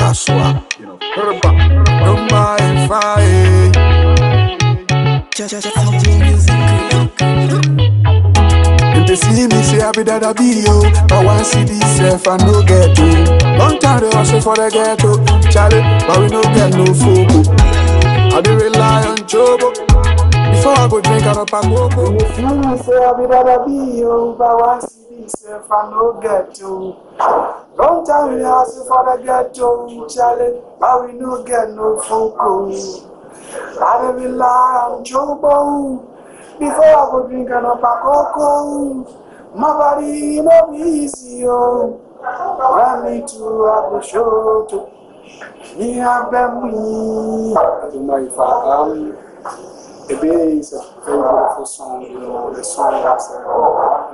Kaswa, you know, don't mind if I just something music. if they see me say I be that I be yo, but one see this I no get to. Long time they hustle for the ghetto, Charlie, but we no get no food. I do rely on Jobo. Before I go drink, I don't pack Bobo. If you say I be that I be yo, but one see this I no get to. Long time we hustle for the ghetto, Charlie, but we no get no focus. I don't rely on Jobo. Before I go drink and up a cocoa, my body no be easy, oh. I need to have a show to me have them we. I don't know if the Bay is a very beautiful song, you know, the song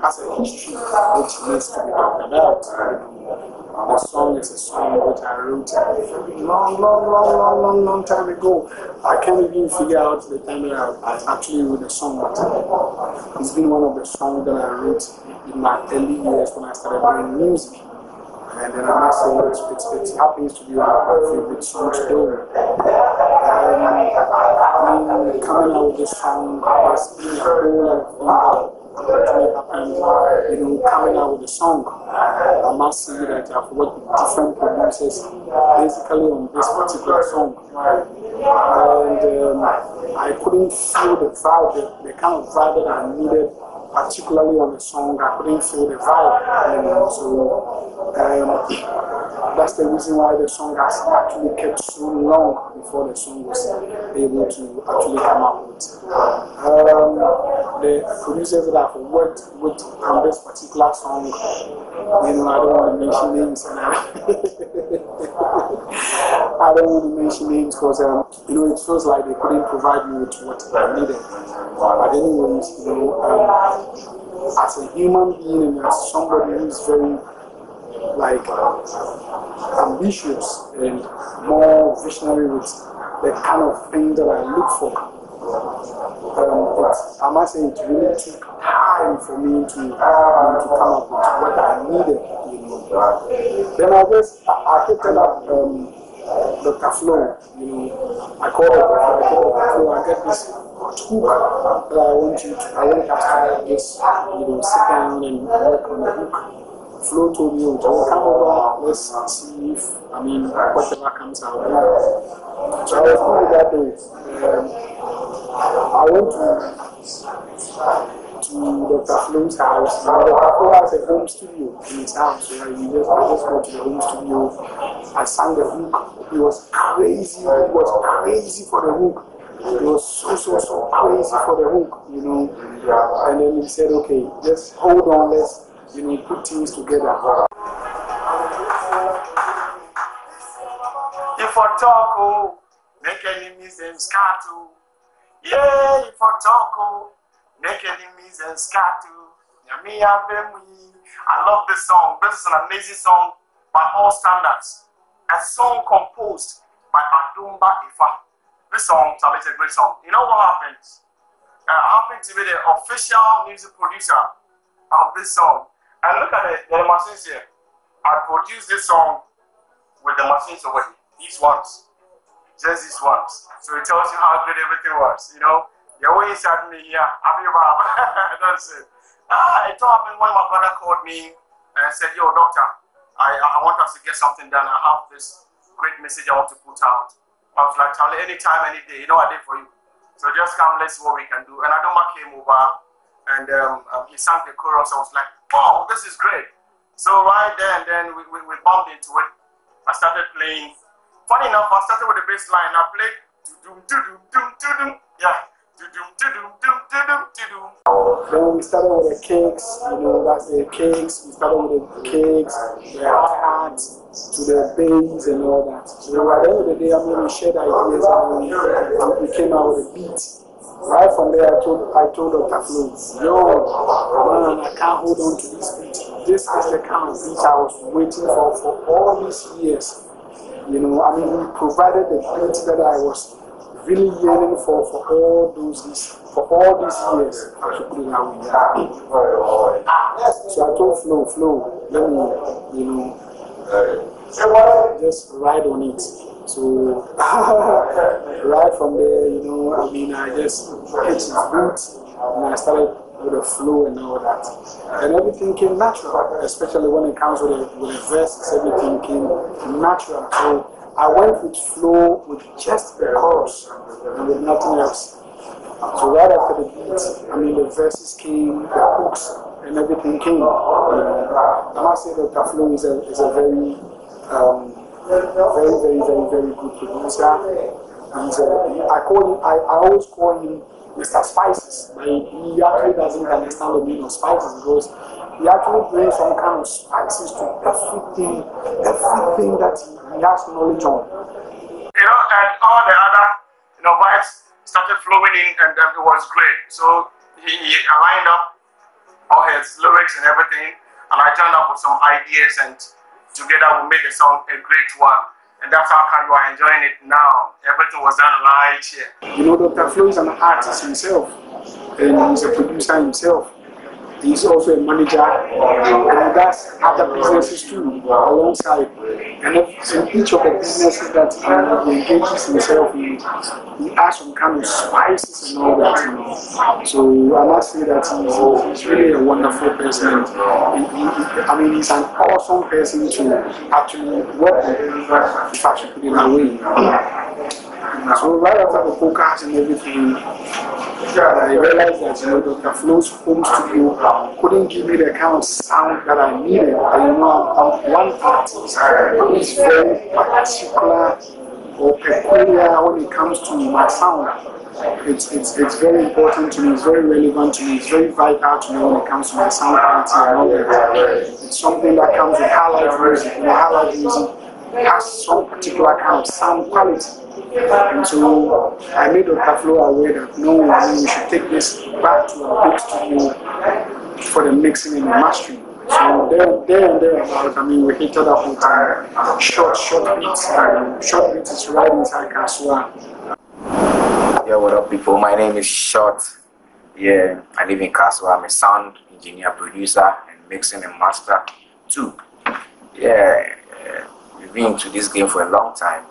has a history which needs to be talked about. The song is a song which I wrote a long time ago. I can't even figure out the time that I actually wrote the song, but it's been one of the songs that I wrote in my early years when I started doing music. And then I must say it happens to be one of my favorite songs though. Coming out with this song has been a whole lot of things that actually happened, you know, coming out with the song. I must say that I've worked with different producers basically on this particular song. And I couldn't feel the vibe, the kind of vibe that I needed, particularly on the song. I couldn't feel the vibe, you know, so that's the reason why the song has actually kept so long before the song was able to actually come out with. The producers that I've worked with on this particular song, you know, I don't want to mention names, and I don't want to mention names because you know, it feels like they couldn't provide me with what I needed. But anyways, you know, as a human being and as somebody who's very like ambitious and more visionary with the kind of thing that I look for. I must say it really took time for me to come up with what I needed, you know. Then I picked up Dr. Flo, you know. I called Dr. Flo. I get this hook that I want us to just, you know, sit down and work on the hook. Flo told me, oh, come over, let's see if, I mean, whatever comes out. So I was going that day. I went to Dr. Flo's house. Dr. Flo has a home studio in his house. So I just go to the home studio. I sang the hook. It was crazy. It was crazy for the hook. It was so crazy for the hook, you know. And then he said, okay, just hold on, let's, you know, put things together. If I talk, make enemies and scatter. Yeah, if I talk, make enemies and scatter. I love this song. This is an amazing song by all standards. A song composed by Adumba Ifa. This song is a great song. You know what happens? I happen to be the official music producer of this song. And look at the machines here. I produced this song with the machines over here. These ones. Just these ones. So it tells you how good everything was. You know, the way he said me here, that's it. It happened when my brother called me and said, yo, doctor, I want us to get something done. I have this great message I want to put out. I was like, Charlie, anytime, any day, you know I did for you. So just come, let's see what we can do. And Adoma came over and he sang the chorus. I was like, oh, this is great. So right there and then we bumped into it. I started playing. Funny enough, I started with the bass line. I played do-dum, yeah. Then we started with the kicks, you know, that's the kicks. We started with the kicks, the hi-hats, to the bass and all that. So at the end of the day, I mean, we shared ideas and we came out with a beat. Right from there, I told Dr. Flo, yo, man, I can't hold on to this beat. This is the kind of beat I was waiting for all these years. You know, I mean, we provided the beat that I was really yearning for all these years. I should put it that way. So I told Flo, let me, you know, just ride on it. So right from there, you know, I mean, I just hit his boots and I started with the flow and all that. And everything came natural, especially when it comes with the verses, everything came natural. So I went with flow with just the chorus and with nothing else. So right after the beat, I mean, the verses came, the hooks, and everything came. I must say that Dr. Flo is a very good producer. I always call him Mr. Spices, but he actually doesn't understand the meaning of spices because he actually brings some kind of spices to everything that he has knowledge on. You know, and all the other, vibes started flowing in, and it was great. So he aligned up all his lyrics and everything, and I turned up with some ideas, and together we made the song a great one. And that's how come you are enjoying it now. Everything was done right here. You know, Dr. Flo is an artist himself, and he's a producer himself. He's also a manager, and he does other businesses too, alongside. And in each of the businesses that he engages himself in, he adds some kind of spices and all that. So I must say that he's really a wonderful person. I mean, he's an awesome person to actually work with, if I should put it that way. So right after the podcast and everything, I realized that Dr. Flo's home studio couldn't give me the kind of sound that I needed. I'm one artist who is very particular or peculiar when it comes to my sound. It's very important to me, it's very relevant to me, it's very vital to me when it comes to my sound quality and all that. It's something that comes with highlight music. Highlight music has some particular kind of sound quality. And so I made Dr. Flo aware that no, we should take this back to a big studio for the mixing and the mastering. So there and thereabouts, I mean, we hit it up with short beats. Short beats is right inside Kasua. Yeah, what up, people? My name is Short. Yeah, I live in Kasua. I'm a sound engineer, producer, and mixing and master too. Yeah, we've been into this game for a long time.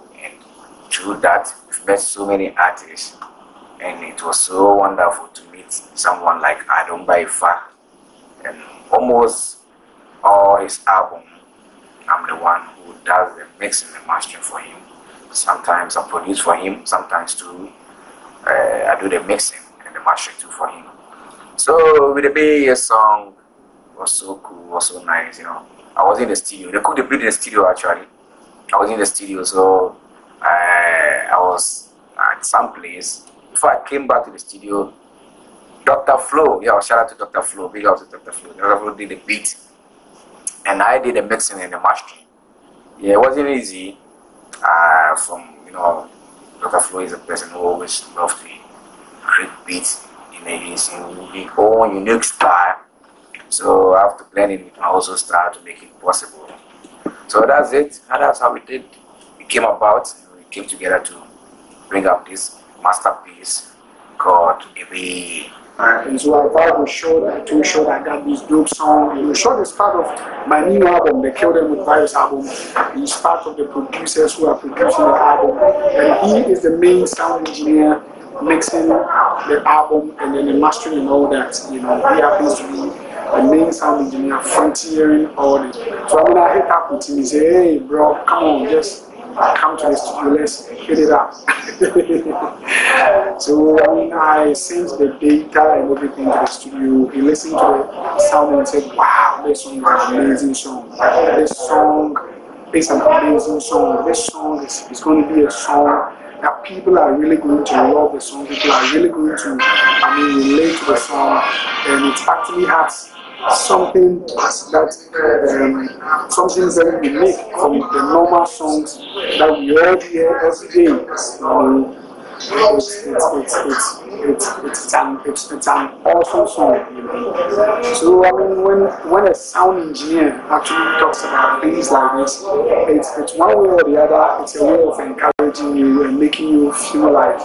Through that, we've met so many artists, and it was so wonderful to meet someone like Adam Baifa. And almost all his album, I'm the one who does the mixing and mastering for him. Sometimes I produce for him, sometimes too, I do the mixing and the mastering too for him. So with the Bay song, was so cool, was so nice, I was in the studio. They played in the studio actually. I was in the studio, so I was at some place. Before I came back to the studio, Dr. Flo, shout out to Dr. Flo, big up to Dr. Flo. Dr. Flo did the beat, and I did the mixing and the mastering. Yeah, it wasn't easy. Dr. Flo is a person who always loves to create beats in his own unique style. So I have to blend it with my also style to make it possible. So that's it, and that's how it came about. Came together to bring up this masterpiece called Ebe. And so I thought we showed that I got this dope song. And we showed is part of my new album, the Kill Them With Virus album. He's part of the producers who are producing the album. And he is the main sound engineer mixing the album and then the mastering and all that. He happens to be the main sound engineer frontiering all this. So I hit up with him and say, hey bro, come on, just come to the studio, let's hit it up. So I sent the data and everything to the studio. He listened to the sound and said, wow, this song is an amazing song. This song is an amazing song. This song is going to be a song that people are really going to love the song. People are really going to relate to the song, and it actually has something that something very unique from the normal songs that we all hear every day. It's an awesome song. So when a sound engineer actually talks about things like this, it's one way or the other. It's a way of encouraging you and making you feel like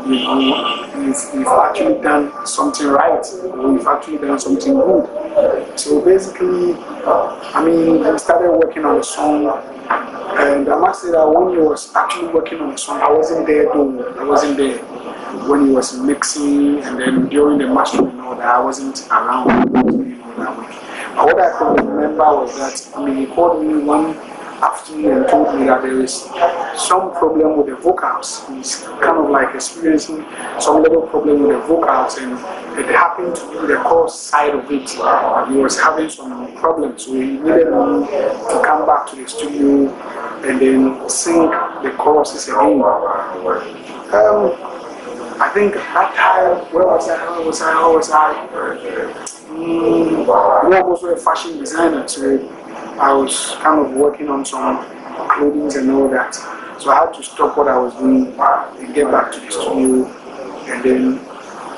you've actually done something right, or you've actually done something good. So basically, I mean, we started working on the song, and I must say that when he was actually working on the song, I wasn't there though. I wasn't there when he was mixing, and then during the mastering and all that, I wasn't around. But what I could remember was that, I mean, he called me one afternoon and told me that there is some problem with the vocals. He's kind of like experiencing some little problem with the vocals, and it happened to be the chorus side of it. He was having some problems, so he needed me to come back to the studio and then sing the choruses again. I think at that time, where was I? I'm also a fashion designer, so I was kind of working on some clothing and all that. So I had to stop what I was doing and get back to the studio and then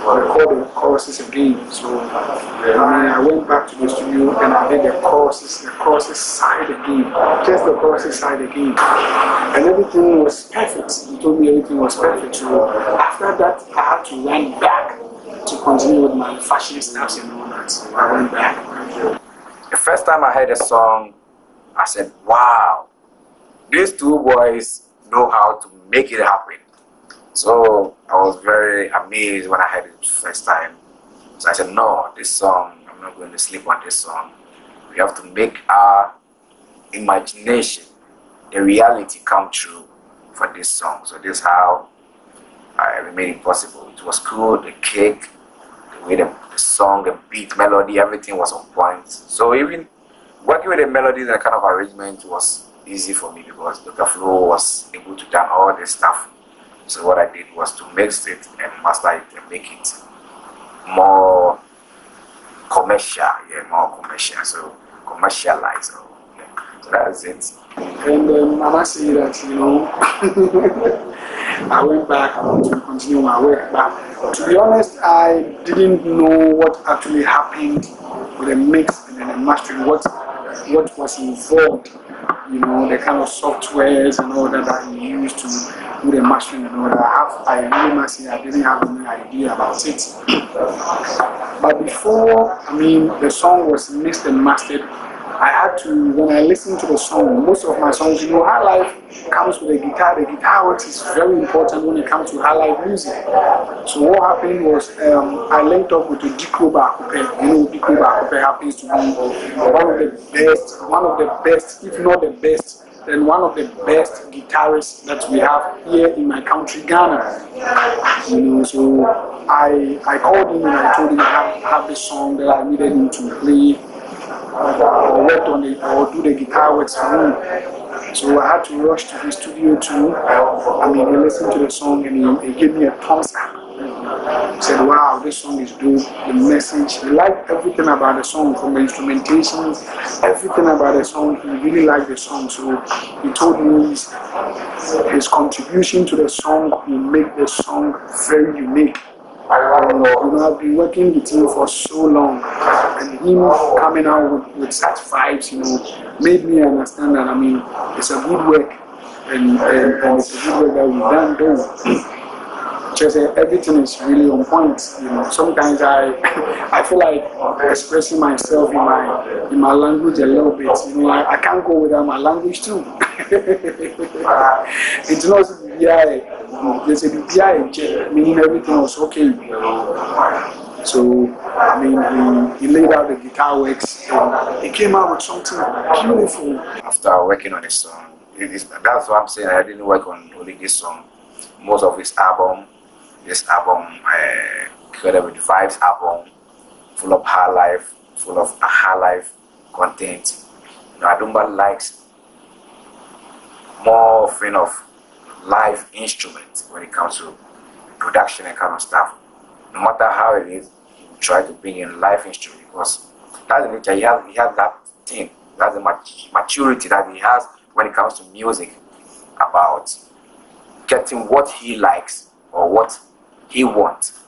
record the choruses again. So I went back to the studio and I did the choruses side again, just the choruses side again. And everything was perfect. He told me everything was perfect. So after that, I had to run back to continue with my fashion stuff and all that. So I went back. The first time I heard a song, I said, wow, these two boys know how to make it happen. So I was very amazed when I heard it the first time. So I said, no, this song, I'm not going to sleep on this song. We have to make our imagination, the reality come true for this song. So this is how I made it possible. It was cool, the cake, the way the song, the beat, melody, everything was on point. So even working with the melodies and the kind of arrangement was easy for me because Dr. Flo was able to do all this stuff. So what I did was to mix it and master it and make it more commercial, so commercialized. So that's it. And I must say that, I went back to continue my work. But to be honest, I didn't know what actually happened with the mix and then the mastering, what was involved, the kind of softwares and all that he used to do the mastering and all that. I really must say I didn't have any idea about it. But before, the song was mixed and mastered, I had to, when I listened to the song, most of my songs, high life comes with a guitar. The guitar works is very important when it comes to high life music. So what happened was I linked up with the Dikro Bakupe. Dikro Bakupe happens to be one of the best, if not the best, then one of the best guitarists that we have here in my country, Ghana. So I called him and I told him I have this song that I needed him to play. Or worked on it, or do the guitar works for me. So I had to rush to the studio too. He listened to the song and he gave me a thumbs up. He said, wow, this song is dope, the message. He liked everything about the song, from the instrumentation, everything about the song. He really liked the song. So he told me his contribution to the song will make the song very unique. I've been working with him for so long, and him coming out with such vibes, made me understand that, it's a good work, and it's a good work that we've done, though. Just everything is really on point. Sometimes I feel like expressing myself in my language a little bit. I can't go without my language too. It's not there's a BPI, meaning everything was okay. So he laid out the guitar works and he came out with something beautiful. After working on this song, that's what I'm saying. I didn't work on only this song. Most of this album, together with the Vibes album, full of high life content. Adumba likes more of live instruments when it comes to production and kind of stuff. No matter how it is, he will try to bring in live instrument because that's the nature. He has that thing, that's the maturity that he has when it comes to music, about getting what he likes or what he wants.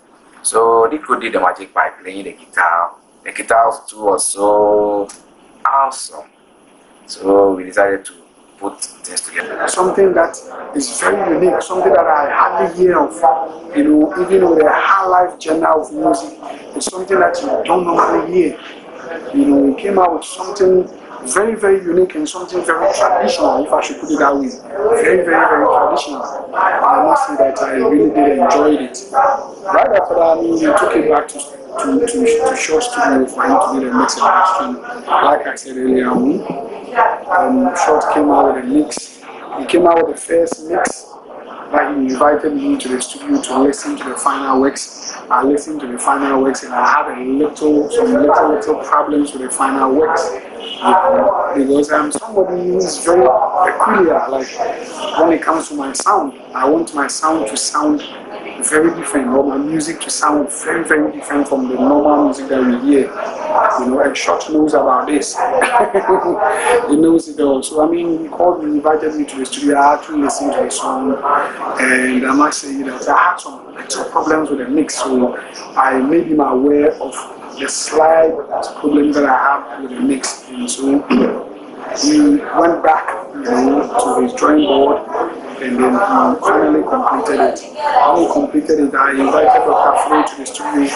So Dikro did the magic by playing the guitar. The guitars too was so awesome. So we decided to put things together. Something that is very unique, something that I hardly hear of, you know, even with a high life genre of music, it's something that you don't normally hear. You know, he came out with something very, very unique and something very traditional, if I should put it that way. Very, very, very traditional. I must say that I really did enjoy it. Right after that, I mean, we took it back to Short Studio for him to do the mix and mastering. Like I said earlier on, Short came out with a mix. He came out with the first mix that he invited me to the studio to listen to the final works. I listened to the final works and I had some little problems with the final works. Because I'm somebody who is very peculiar. Like when it comes to my sound, I want my sound to sound very different, or my music to sound very, very different from the normal music that we hear. You know, and Short knows about this. He knows it all. So I mean, he called me, invited me to the studio. I had to listen to the song, and I must say that I had some little problems with the mix, so I made him aware of the slight problems that I have with the mix. And so he went back, you know, to his drawing board, and then he finally completed it. When he completed it, I invited Dr. Flo to the studio,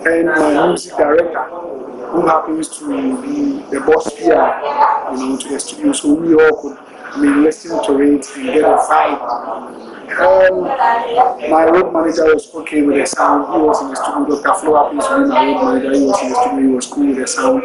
and my music director, who happens to be the boss PI, you know, to the studio, so we all could listen to it and get a vibe. My road manager was okay with the sound. He was in the studio. Dr. Flo happens to be my road manager. He was in the studio. He was cool with the sound.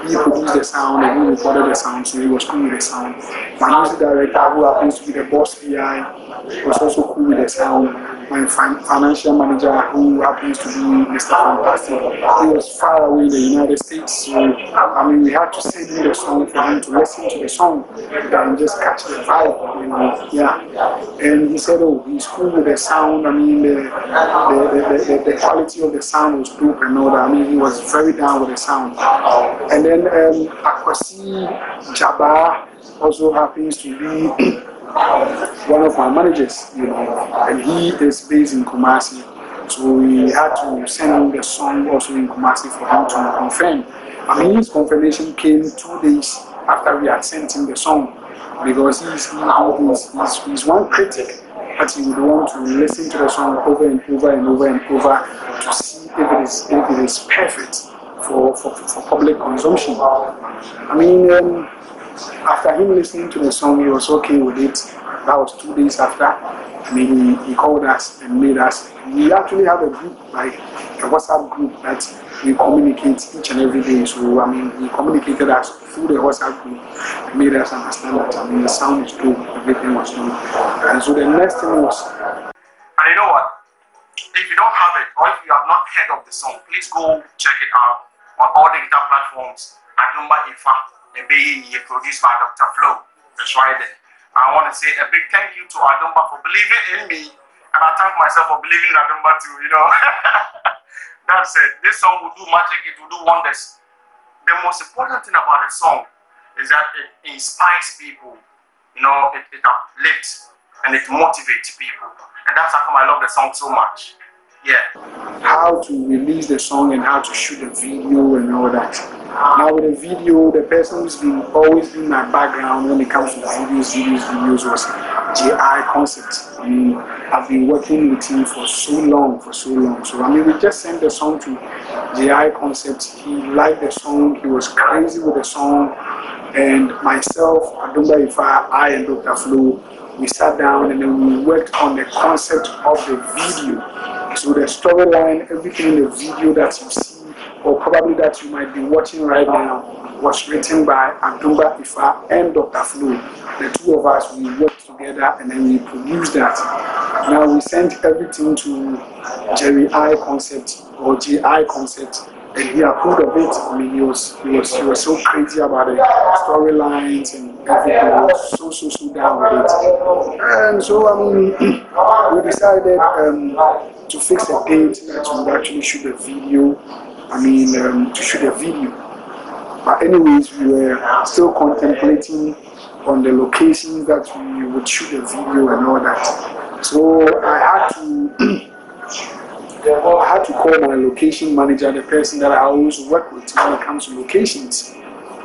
He produced the sound and he recorded the sound, so he was cool with the sound. My music director, who happens to be the boss PI, was also cool with the sound. My financial manager, who happens to be Mr. Fantastic, he was far away in the United States, so I mean, we had to send him the song for him to listen to the song and just catch the vibe, you know. Yeah. And he said, oh, he's cool with the sound. I mean, the quality of the sound was dope and all that. I mean, he was very down with the sound. And then Akwasi Jabba also happens to be one of my managers, you know, and he is based in Kumasi. So we had to send him the song also in Kumasi for him to confirm. I mean, his confirmation came 2 days after we had sent him the song, because he's one critic that he would want to listen to the song over and over and over and over to see if it is perfect for public consumption. I mean, after him listening to the song, he was okay with it. That was 2 days after. I mean, he called us and made us. We actually have a group, like a WhatsApp group, that we communicate each and every day. So, I mean, he communicated us through the WhatsApp group and made us understand that, I mean, the sound is good, everything was good. And so the next thing was... And you know what? If you don't have it, or if you have not heard of the song, please go check it out on all the guitar platforms. Adumba Ifa, produced by Dr. Flo. That's right there. I want to say a big thank you to Adumba for believing in me, and I thank myself for believing in Adumba too, you know. That's it. This song will do magic, it will do wonders. The most important thing about the song is that it inspires people, you know, it uplifts and it motivates people. And that's how come I love the song so much. Yeah. How to release the song and how to shoot the video and all that. Now with the video, the person who's always been my background when it comes to videos was J.I. Concept. I mean, I've been working with him for so long. So I mean, we just sent the song to J.I. Concept. He liked the song, he was crazy with the song, and myself, Adumba Ifa, I and Dr. Flo, we sat down and then we worked on the concept of the video. So the storyline, everything in the video that you see, or probably that you might be watching right now, was written by Adumba Ifa and Dr. Flo. The two of us, we worked together and then we produced that. Now we sent everything to Jerry I Concept or GI Concept, and he approved of it. I mean, he was so crazy about the storylines and everything. He was so down with it. And so I mean, we decided to fix a date that we would actually shoot a video. I mean, to shoot a video. But anyways, we were still contemplating on the locations that we would shoot a video and all that. So I had to call my location manager, the person that I always work with when it comes to locations.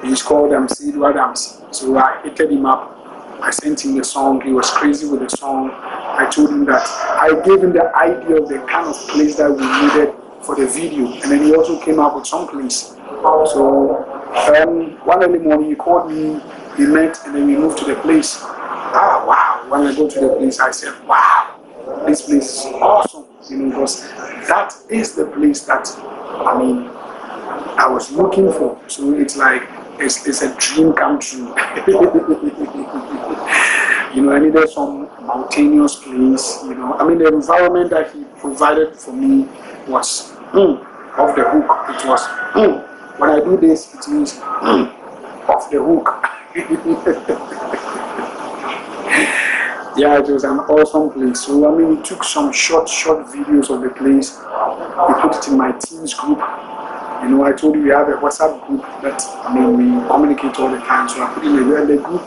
He's called Sid Adams. So I hit him up I sent him the song. He was crazy with the song. I told him that I gave him the idea of the kind of place that we needed for the video, and then he also came up with some place. So one early morning he called me, we met, and then we moved to the place. Ah, wow! When I go to the place, I said, wow, this place is awesome, because that is the place that I was looking for. So it's like it's a dream come true. I needed some mountainous place. The environment that he provided for me was off the hook. It was when I do this, it means off the hook. Yeah, it was an awesome place. So we took some short videos of the place. We put it in my team's group. I told you we have a WhatsApp group that we communicate all the time. So I put it in the group.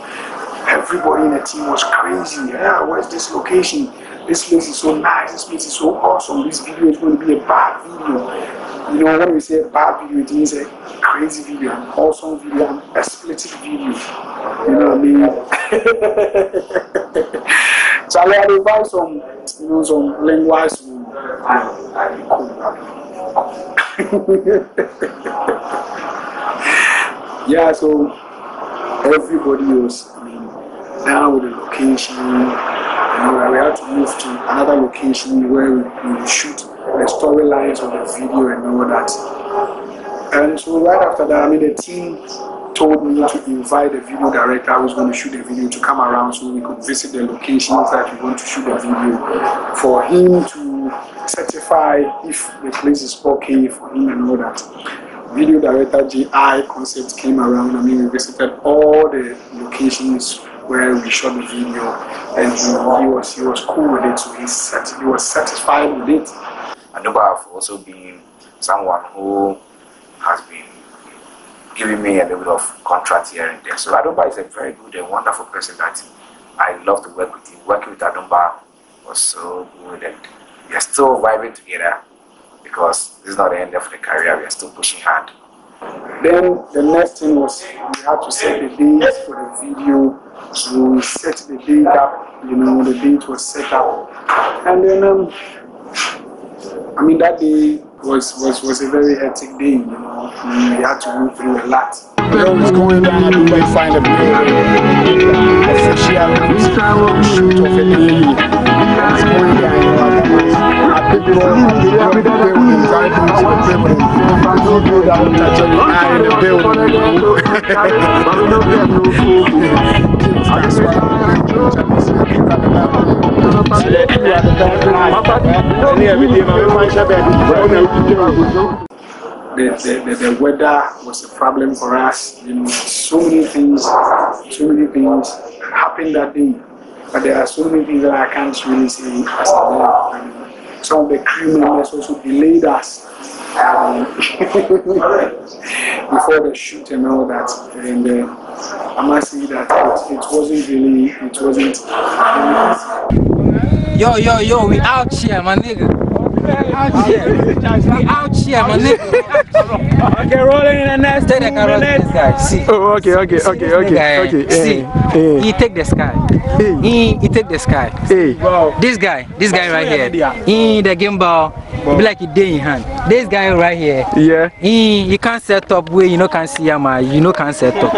Everybody in the team was crazy. Yeah, where's this location? This place is so nice. This place is so awesome. This video is going to be a bad video. When we say a bad video, it means a crazy video, an awesome video, an expletive video. You know what I mean? Charlie, I advise some language. Yeah, so everybody was down with the location. We had to move to another location where we would shoot the storylines of the video and all that. And so right after that, the team told me to invite the video director who was going to shoot the video to come around so we could visit the locations that we want to shoot the video, for him to certify if the place is okay for him and all that. Video director J.I. Concept came around. We visited all the locations where we shot the video, and he was cool with it, so he was satisfied with it. Adomba have also been someone who has been giving me a little bit of contract here and there. So Adomba is a very good and wonderful person that I love to work with him. Working with Adomba was so good, and we are still vibing together because this is not the end of the career. We are still pushing hard. Then the next thing was we had to set the dates for the video. So we set the date up, the date was set up. And then, that day was a very hectic day, We had to go through a lot. It's going down, you may find a official shoot of a day. It's going down, people in the The weather was a problem for us. So many things happened that day. But there are so many things that I can't really say as well. Some of the crew members also delayed us before the shoot and all that. And I must say that it wasn't really Yo, we out here, my nigga. We out here, my nigga. Okay, rolling in the next 2 minutes. See. Oh, okay. See, he take the sky. He take the sky. Hey. This guy right here. He the gimbal. Be like he day in hand. This guy right here. Yeah. He can't set up where can't see him. Can't set up.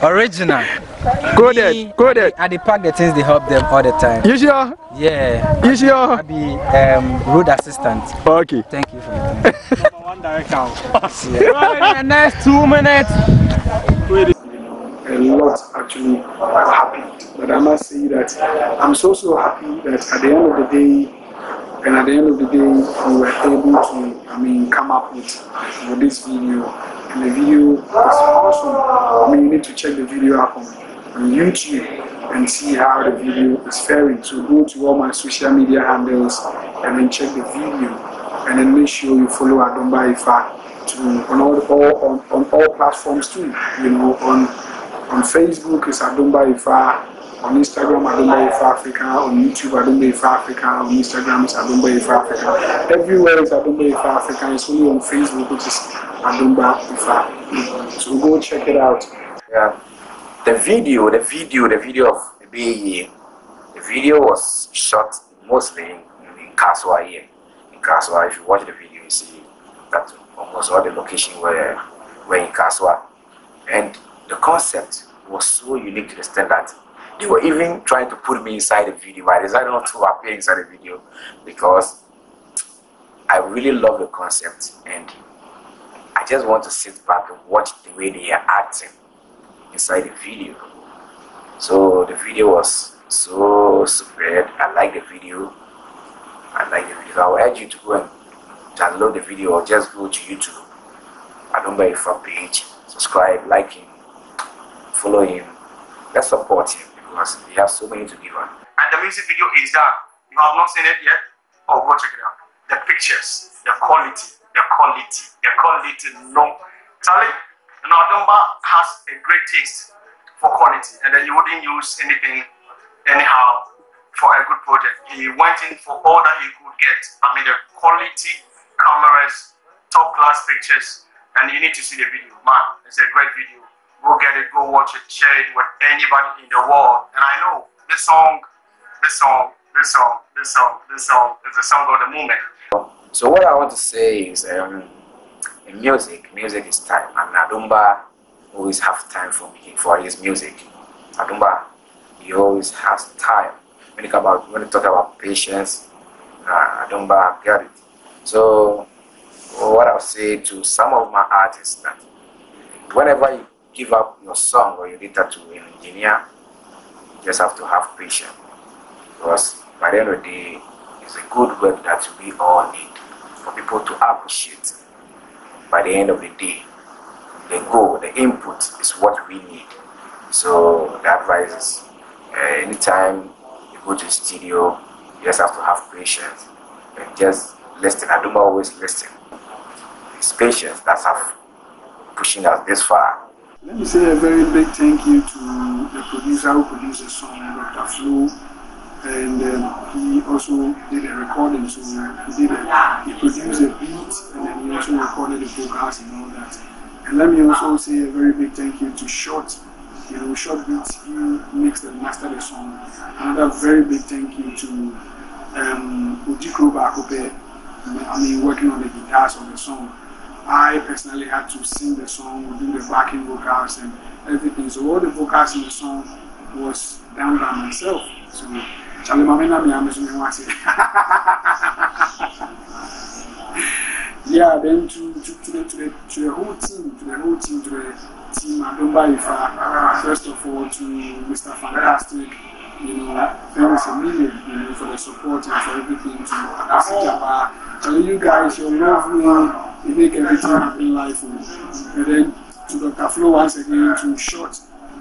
Original. Go there. At the park, the things they help them all the time. You sure? Yeah. You sure? I'll be road assistant. Okay. Thank you for the time. Number one director. Right in the next 2 minutes. A lot actually happened, but I must say that I'm so happy that at the end of the day, we were able to come up with this video, and the video is awesome. You need to check the video up on YouTube and see how the video is faring. So go to all my social media handles and then check the video, and then make sure you follow Adomba Ifa on all platforms too. On Facebook it's Adomba Ifa, on Instagram Adomba Ifa Africa, on YouTube Adomba Ifa Africa, on Instagram it's Adomba Ifa Africa. Everywhere is Adomba Ifa Africa. It's only on Facebook which is Adomba Ifa. So go check it out. Yeah, The video of the BAE, the video was shot mostly in Kaswa here. In Kaswa, if you watch the video, you see that almost all the locations were in Kaswa. And the concept was so unique to the extent that they were even trying to put me inside the video, but I decided not to appear inside the video because I really love the concept and I just want to sit back and watch the way they are acting inside the video. So the video was so superb. I like the video. So I will urge you to go and download the video or just go to YouTube. Adumba Ifa page, subscribe, like him, follow him. Let's support him because he has so many to give on. And the music video is done. You have not seen it yet? Oh, go check it out. The pictures, the quality, no. Charlie, Adumba has a great taste for quality, and then you wouldn't use anything anyhow for a good project. He went in for all that he could get. I mean, the quality, cameras, top class pictures, and you need to see the video. Man, it's a great video. Go get it, go watch it, share it with anybody in the world. And I know this song is the song of the moment. So what I want to say is, in music is time, and Adumba always have time for his music. Adumba, he always has time. When you talk about patience, Adumba got it. So what I'll say to some of my artists that whenever you give up your song or you leave that to an engineer, you just have to have patience, because by the end of the day, it's a good work that we all need for people to appreciate. By the end of the day, the input is what we need. So the advice is, anytime you go to the studio, you just have to have patience and just listen. Adumba always listen. It's patience that's pushing us this far. Let me say a very big thank you to the producer who produced the song, Dr. Flo, and he also did a recording. So he produced a beat, and then he also recorded the vocals and all that. And let me also say a very big thank you to Short. Short Beats, he mixed and mastered the song. Another very big thank you to Ojikro Bakope, working on the guitars on the song. I personally had to sing the song, do the backing vocals and everything. So all the vocals in the song was done by myself. So Charlie Mamena yeah, then to the whole team, Adumba Ifa, first of all to Mr. Fantastic, thanks a million, for the support and for everything, to Akasi Jabba. Charlie, you guys, you're lovely. You make everything happen in life. And then to Dr. Flo once again, to Short,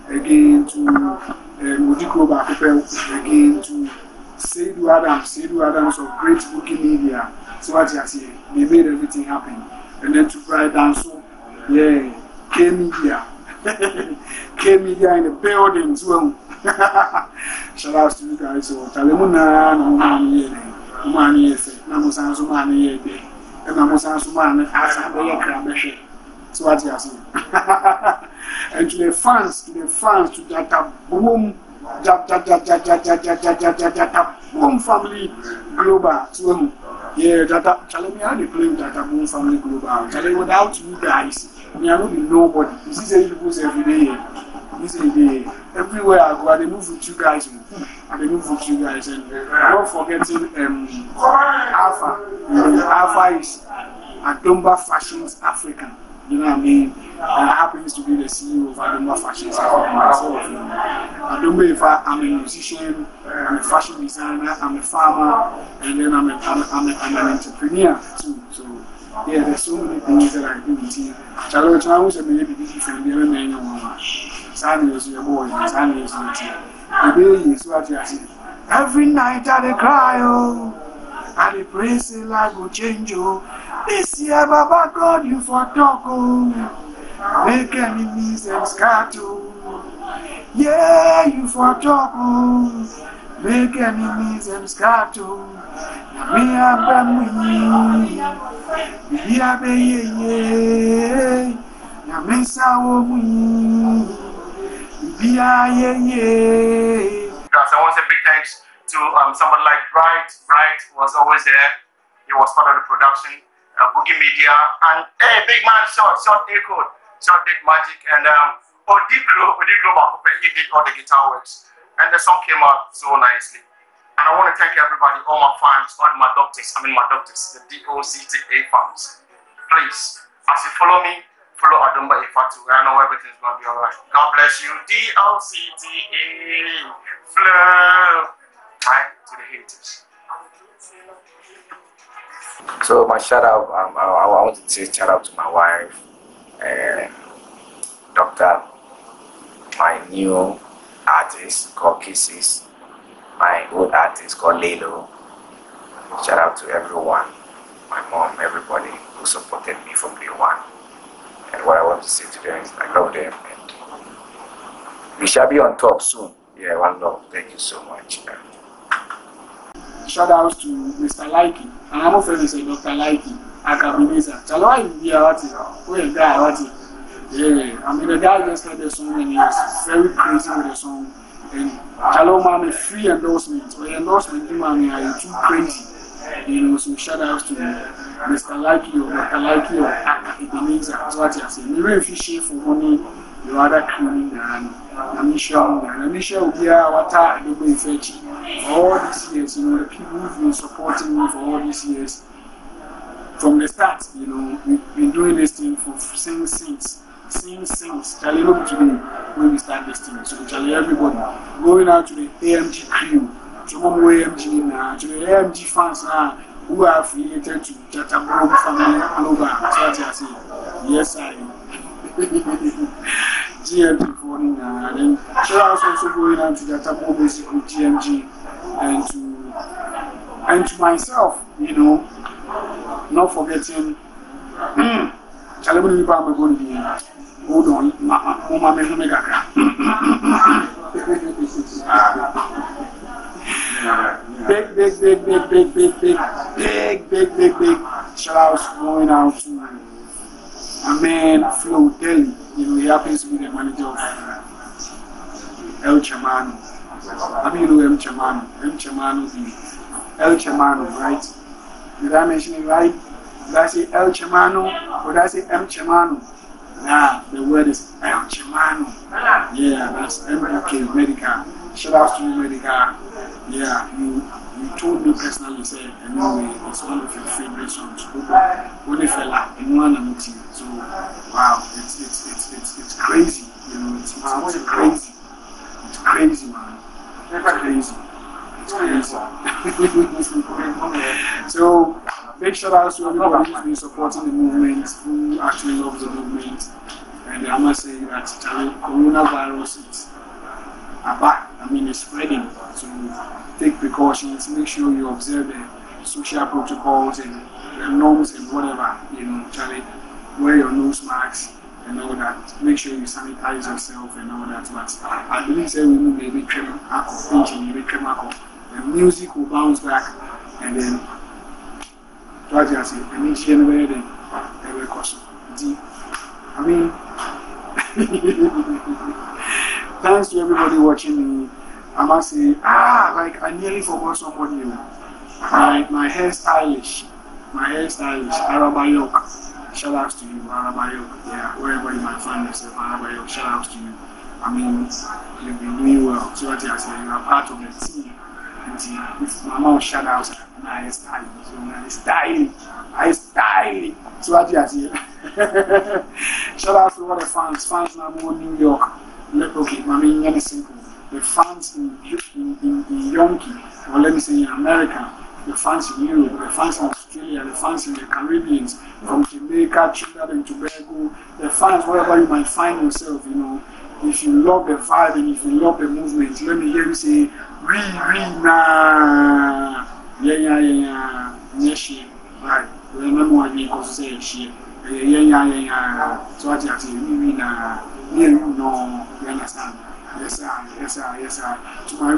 again to Ojikro Bakope, again to Seidu Adams of Great Booking Media. So what you see, they made everything happen. And then to Brian Danso, K Media. K Media in the building as well. Shout out to you guys. So Talemuna, so what you see. And to the fans, to that boom, boom family global. So yeah, that challenge me how they claim that boom family global. Challenge without you guys, me I don't be nobody. You see people every day. Everywhere I go, I move with you guys. And not forgetting Alpha. Alpha is Adumba Fashions Africa. You know what I mean? Happens to be the CEO of Adumba Fashions Africa myself. Adumba Ifa, I'm a musician, I'm a fashion designer, I'm a farmer, and then I'm an entrepreneur too. So yeah, there's so many things that I do with you. Charlotte, I was a baby from the other man. Sandy is your boy, Sandy is your team. The baby is what you see. Every night I cry, oh, and the praise like will change, oh. This year, Baba God, you for talk, oh. Make enemies and scatter. Yeah, you for talk, oh. Make enemies and scatter. Me and Yeah. So I want to say big thanks to somebody like Bright. Bright was always there. He was part of the production, Boogie Media, and hey, big man, short Decode, short did magic, and Odigro, he did all the guitar works, and the song came out so nicely. And I want to thank everybody, all my fans, all my doctors, the DOCTA fans. Please, as you follow me, follow Adumba Ifatu. I know everything's going to be alright. God bless you. DOCTA. Flow. Hi to the haters. So my shout out, I want to say shout out to my wife, Doctor, my new artist called Kisses, my old artist called Lelo. Shout out to everyone, my mom, everybody who supported me from day one. And what I want to say to them is I love them and we shall be on top soon. Yeah, one love. Thank you so much. Shout out to Mr. Likey. And I'm afraid to say Dr. Likey. Akabineza. Shall I be out here? Where the guy out here? Yeah, I mean the guy just heard the song and he was very crazy with the song. And Shalom Mami free endorsement. Or endorsement, Mami, are you too crazy? You know, so shout out to Mr. Likey or Dr. Likey or Akabineza. That's what I say. Maybe if you share for money, you rather cleaning and Amisha will be our time all these years, you know, the people who've been supporting me for all these years. From the start, you know, we've been doing this thing for since. Charlie, look today when we start this thing. So Charlie, everybody going out to the AMG crew, to AMG now, to the AMG fans now who are affiliated to Jatabro family all over. So I say, yes, I GMG for and then shout out also going out to Jatabro basically GMG and to myself, you know, not forgetting Charlie, I'm going to be hold on, Mama Mega. Big shout out going out to a man Flo Delhi. You know, he happens to be the manager of El Chamano. I mean, you know El Chamano, right? Did I mention it right? Did I say El Chamano or did I say M Chamano? Nah, the word is El Chamano. Yeah, that's MBK Medical. Shout out to you, Medical. Yeah, you told me personally, said, anyway, it's one of your favorite songs. Only fella, in one and two. So, wow, it's crazy. You know, it's crazy. It's crazy, man. It's crazy. So, big shout out to everybody who's been supporting the movement, who actually loves the movement. And I must say that coronavirus is back. I mean, it's spreading. So take precautions, make sure you observe the social protocols and the norms and whatever. You know, Charlie, wear your nose masks and all that. Make sure you sanitize yourself and all that. But I believe that we will maybe cream alcohol. The music will bounce back and then what I say, I mean, she never did every question. I mean, thanks to everybody watching me. I must say, like I nearly forgot somebody new. My hairstylist, Arabayok. Shout out to you, Arabayok. Yeah, wherever you might find yourself, Arabayok. Shout out to you. I mean, you've been doing well. So what I say, you are part of the team. If my mom shout out, I style. So what I say, shout out to all the fans now more New York. Okay, I mean, it's simple. The fans in Yankee, or let me say in America, the fans in Europe, the fans in Australia, the fans in the Caribbean, from Jamaica, Trinidad and Tobago, the fans wherever you might find yourself, you know, if you love the vibe and if you love the movement, let me hear you say, nah, yeah, right, remember what you call say, shit, yeah, so what you say, nah, you know, you understand? Yes, sir. To my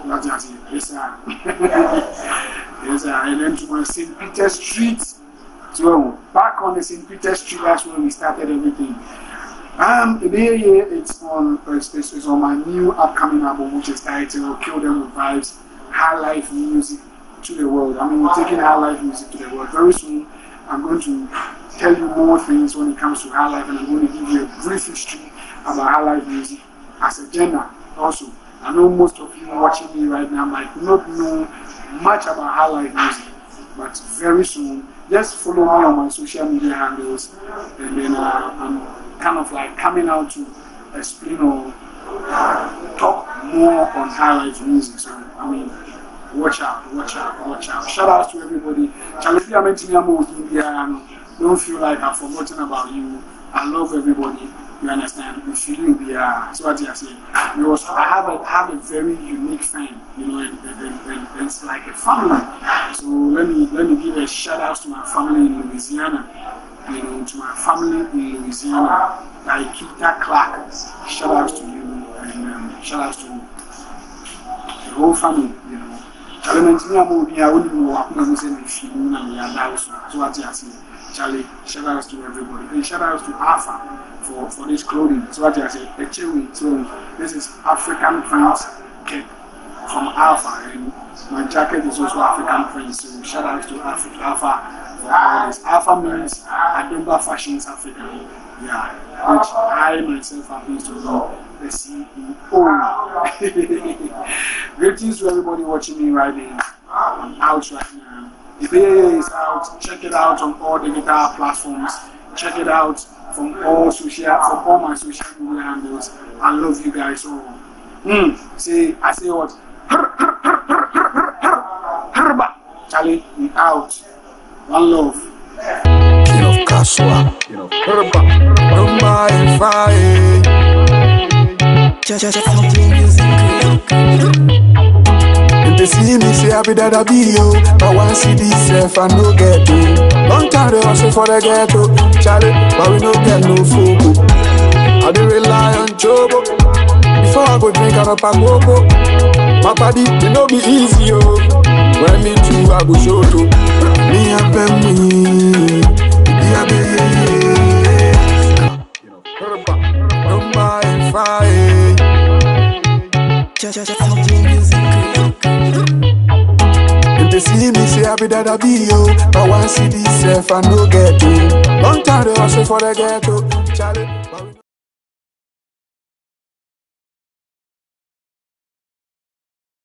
what you say, yes, sir. Yes, sir. And then to my St. Peter Street. So back on the St. Peter Street, that's where we started everything. It's on my new upcoming album, which is titled Kill Them With Vibes, High Life Music to the World. I mean, we're taking high life music to the world. Very soon, I'm going to tell you more things when it comes to high life, and I'm going to give you a brief history about high life music as a genre. Also, I know most of you watching me right now might not know much about high life music, but very soon, just follow me on my social media handles, and then I'm kind of like coming out to explain or talk more on high life music. So, I mean, watch out. Shout out to everybody. Don't feel like I've forgotten about you. I love everybody. You understand? We feel you. So what I say. Because I have a very unique fan, you know, and it's like a family. So let me give a shout out to my family in Louisiana. You know, to my family in Louisiana, like Kita Clark. Shout out to you, and shout out to the whole family. You know. Charlie, shout out to everybody. And shout out to Alpha for this clothing. So what I said, so this is African print kit from Alpha, and my jacket is also African print. So shout out to Alpha for all this. Alpha means Adumba Fashions Africa. Yeah, which I myself happen to know the CEO. Greetings to everybody watching me right now. I'm out right now. The video is out. Check it out on all digital platforms. Check it out from all my social media handles. I love you guys all. I say what? Charlie, we out. One love. King of Kaswa, Rumba and Fire. Just something music. If they see me, say I be that I be yo. But one CD self I no get to. Long time they hustle for the ghetto, Charlie, but we no get no food. I do rely on Jobo. Before I go drink and up a cocoa. My body, it no be easy yo. When me too, I go show to. Me and me, yeah, baby. Rumba and Fire. Just something music. If they see me, say I be that I be yo. But one CD self I no get to. Long time they hustle for the ghetto, Charlie.